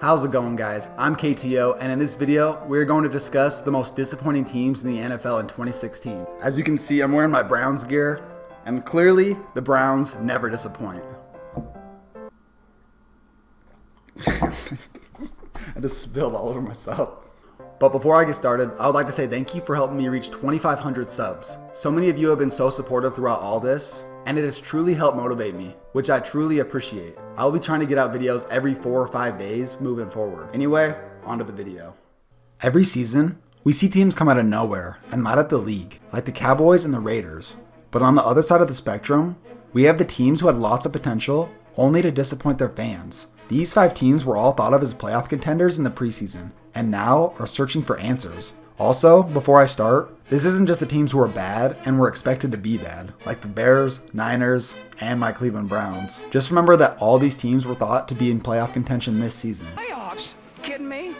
How's it going, guys? I'm KTO, and in this video, we're going to discuss the most disappointing teams in the NFL in 2016. As you can see, I'm wearing my Browns gear, and clearly, the Browns never disappoint. I just spilled all over myself. But before I get started, I would like to say thank you for helping me reach 2,500 subs. So many of you have been so supportive throughout all this, and it has truly helped motivate me, which I truly appreciate. I'll be trying to get out videos every 4 or 5 days moving forward. Anyway, onto the video. Every season, we see teams come out of nowhere and light up the league, like the Cowboys and the Raiders. But on the other side of the spectrum, we have the teams who had lots of potential, only to disappoint their fans. These 5 teams were all thought of as playoff contenders in the preseason, and now are searching for answers. Also, before I start, this isn't just the teams who are bad and were expected to be bad, like the Bears, Niners, and my Cleveland Browns. Just remember that all these teams were thought to be in playoff contention this season. Playoffs? Kidding me?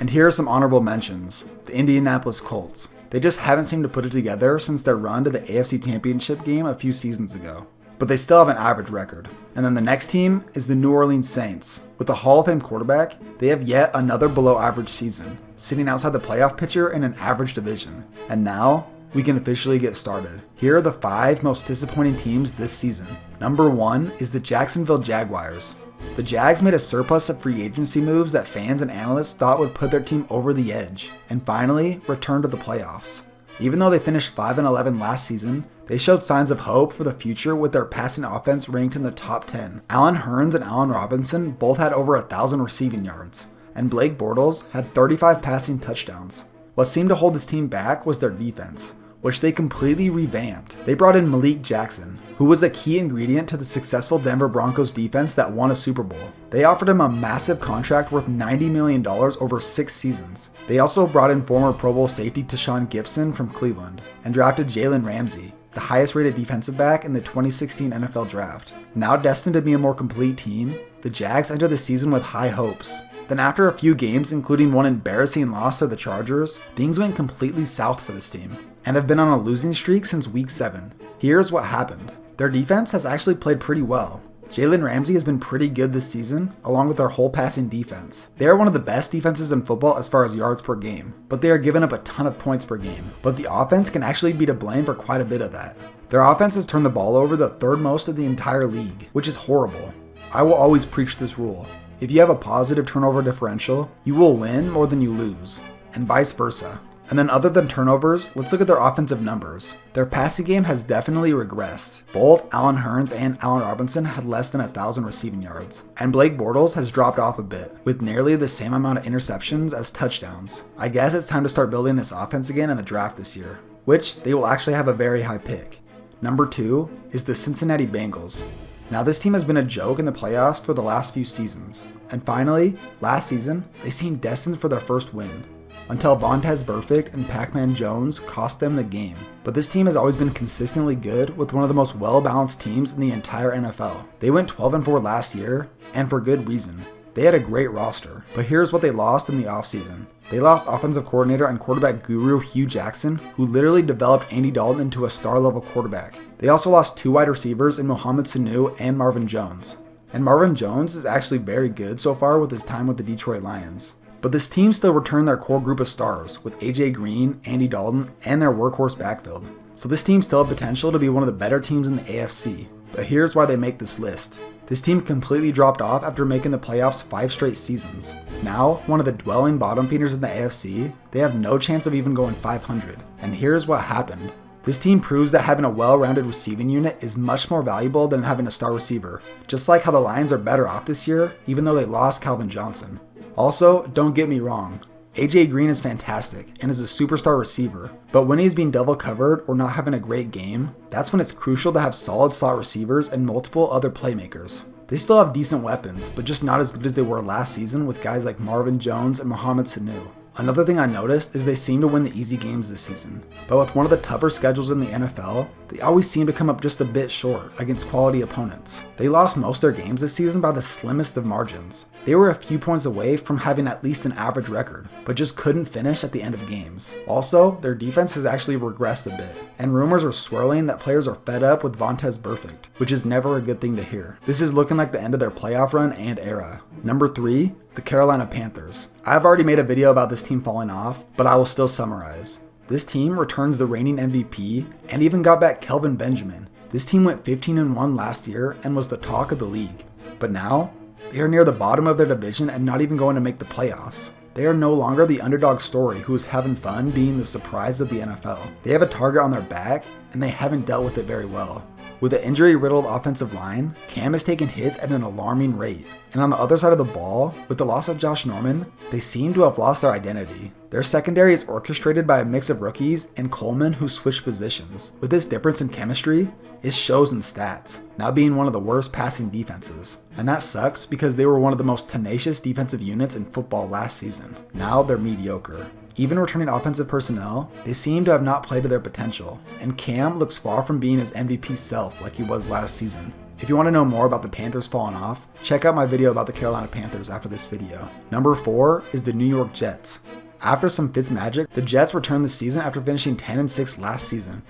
And here are some honorable mentions. The Indianapolis Colts. They just haven't seemed to put it together since their run to the AFC Championship game a few seasons ago. But they still have an average record. And then the next team is the New Orleans Saints. With a Hall of Fame quarterback, they have yet another below average season, sitting outside the playoff picture in an average division. And now, we can officially get started. Here are the 5 most disappointing teams this season. Number 1 is the Jacksonville Jaguars. The Jags made a surplus of free agency moves that fans and analysts thought would put their team over the edge, and finally returned to the playoffs. Even though they finished 5-11 last season, they showed signs of hope for the future with their passing offense ranked in the top 10. Allen Hurns and Allen Robinson both had over 1,000 receiving yards, and Blake Bortles had 35 passing touchdowns. What seemed to hold this team back was their defense, which they completely revamped. They brought in Malik Jackson, who was a key ingredient to the successful Denver Broncos defense that won a Super Bowl. They offered him a massive contract worth $90 million over 6 seasons. They also brought in former Pro Bowl safety Tashawn Gibson from Cleveland, and drafted Jalen Ramsey, the highest rated defensive back in the 2016 NFL Draft. Now destined to be a more complete team, the Jags entered the season with high hopes. Then after a few games, including one embarrassing loss to the Chargers, things went completely south for this team, and have been on a losing streak since week 7. Here's what happened. Their defense has actually played pretty well. Jalen Ramsey has been pretty good this season, along with their whole passing defense. They are one of the best defenses in football as far as yards per game, but they are giving up a ton of points per game. But the offense can actually be to blame for quite a bit of that. Their offense has turned the ball over the 3rd most of the entire league, which is horrible. I will always preach this rule. If you have a positive turnover differential, you will win more than you lose, and vice versa. And then other than turnovers, let's look at their offensive numbers. Their passing game has definitely regressed. Both Allen Hurns and Allen Robinson had less than 1,000 receiving yards. And Blake Bortles has dropped off a bit, with nearly the same amount of interceptions as touchdowns. I guess it's time to start building this offense again in the draft this year, which they will actually have a very high pick. Number 2 is the Cincinnati Bengals. Now this team has been a joke in the playoffs for the last few seasons. And finally, last season, they seemed destined for their first win, until Vontaze Burfict and Pac-Man Jones cost them the game. But this team has always been consistently good, with one of the most well-balanced teams in the entire NFL. They went 12-4 last year, and for good reason. They had a great roster, but here's what they lost in the offseason. They lost offensive coordinator and quarterback guru Hugh Jackson, who literally developed Andy Dalton into a star-level quarterback. They also lost 2 wide receivers in Mohamed Sanu and Marvin Jones. And Marvin Jones is actually very good so far with his time with the Detroit Lions. But this team still returned their core group of stars with AJ Green, Andy Dalton, and their workhorse backfield. So this team still has potential to be one of the better teams in the AFC. But here's why they make this list. This team completely dropped off after making the playoffs 5 straight seasons. Now, one of the dwelling bottom feeders in the AFC, they have no chance of even going 500. And here's what happened. This team proves that having a well-rounded receiving unit is much more valuable than having a star receiver. Just like how the Lions are better off this year, even though they lost Calvin Johnson. Also, don't get me wrong, AJ Green is fantastic and is a superstar receiver, but when he's being double covered or not having a great game, that's when it's crucial to have solid slot receivers and multiple other playmakers. They still have decent weapons, but just not as good as they were last season with guys like Marvin Jones and Mohamed Sanu. Another thing I noticed is they seem to win the easy games this season, but with one of the tougher schedules in the NFL, they always seem to come up just a bit short against quality opponents. They lost most of their games this season by the slimmest of margins. They were a few points away from having at least an average record, but just couldn't finish at the end of games. Also, their defense has actually regressed a bit, and rumors are swirling that players are fed up with Vontaze Burfict, which is never a good thing to hear. This is looking like the end of their playoff run and era. Number 3, the Carolina Panthers. I've already made a video about this team falling off, but I will still summarize. This team returns the reigning MVP and even got back Kelvin Benjamin. This team went 15-1 last year and was the talk of the league. But now, they are near the bottom of their division and not even going to make the playoffs. They are no longer the underdog story who is having fun being the surprise of the NFL. They have a target on their back, and they haven't dealt with it very well. With an injury-riddled offensive line, Cam has taken hits at an alarming rate. And on the other side of the ball, with the loss of Josh Norman, they seem to have lost their identity. Their secondary is orchestrated by a mix of rookies and Coleman who switch positions. With this difference in chemistry, it shows in stats, now being one of the worst passing defenses. And that sucks because they were one of the most tenacious defensive units in football last season. Now they're mediocre. Even returning offensive personnel, they seem to have not played to their potential, and Cam looks far from being his MVP self like he was last season. If you want to know more about the Panthers falling off, check out my video about the Carolina Panthers after this video. Number 4 is the New York Jets. After some Fitzmagic, the Jets returned this season after finishing 10-6 last season,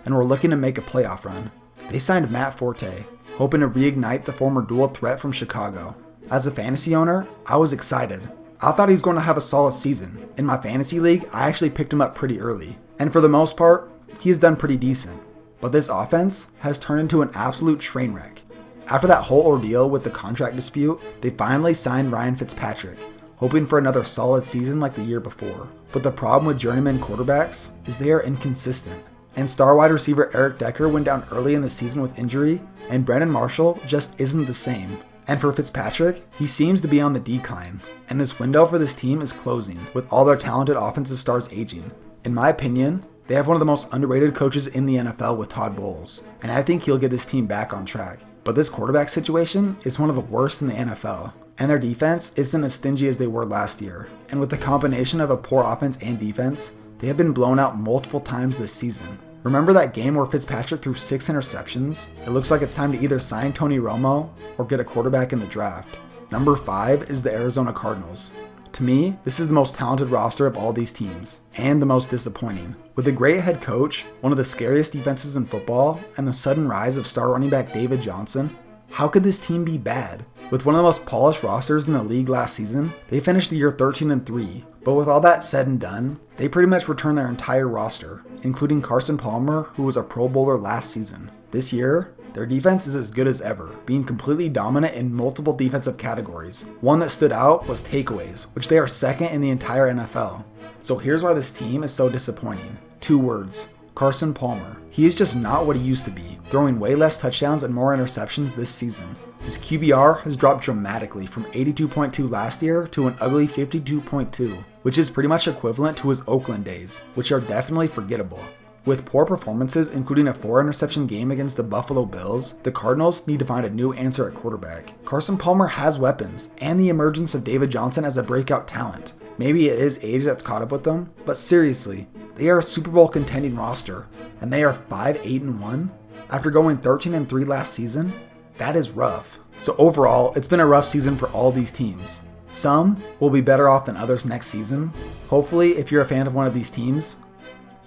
and were looking to make a playoff run. They signed Matt Forte, hoping to reignite the former dual threat from Chicago. As a fantasy owner, I was excited. I thought he was going to have a solid season. In my fantasy league, I actually picked him up pretty early, and for the most part, he's done pretty decent. But this offense has turned into an absolute train wreck. After that whole ordeal with the contract dispute, they finally signed Ryan Fitzpatrick, hoping for another solid season like the year before. But the problem with journeyman quarterbacks is they are inconsistent. And star wide receiver Eric Decker went down early in the season with injury, and Brandon Marshall just isn't the same. And for Fitzpatrick, he seems to be on the decline. And this window for this team is closing, with all their talented offensive stars aging. In my opinion, they have one of the most underrated coaches in the NFL with Todd Bowles, and I think he'll get this team back on track. But this quarterback situation is one of the worst in the NFL, and their defense isn't as stingy as they were last year. And with the combination of a poor offense and defense, they have been blown out multiple times this season. Remember that game where Fitzpatrick threw 6 interceptions? It looks like it's time to either sign Tony Romo or get a quarterback in the draft. Number 5 is the Arizona Cardinals. To me, this is the most talented roster of all these teams, and the most disappointing. With a great head coach, one of the scariest defenses in football, and the sudden rise of star running back David Johnson, how could this team be bad? With one of the most polished rosters in the league last season, they finished the year 13-3, but with all that said and done, they pretty much returned their entire roster, including Carson Palmer, who was a Pro Bowler last season. This year, their defense is as good as ever, being completely dominant in multiple defensive categories. One that stood out was takeaways, which they are second in the entire NFL. So here's why this team is so disappointing. 2 words: Carson Palmer. He is just not what he used to be, throwing way less touchdowns and more interceptions this season. His QBR has dropped dramatically from 82.2 last year to an ugly 52.2, which is pretty much equivalent to his Oakland days, which are definitely forgettable. With poor performances, including a 4-interception game against the Buffalo Bills, the Cardinals need to find a new answer at quarterback. Carson Palmer has weapons, and the emergence of David Johnson as a breakout talent. Maybe it is age that's caught up with them, but seriously, they are a Super Bowl contending roster, and they are 5-8-1? After going 13-3 last season? That is rough. So overall, it's been a rough season for all these teams. Some will be better off than others next season. Hopefully, if you're a fan of one of these teams,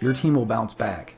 your team will bounce back.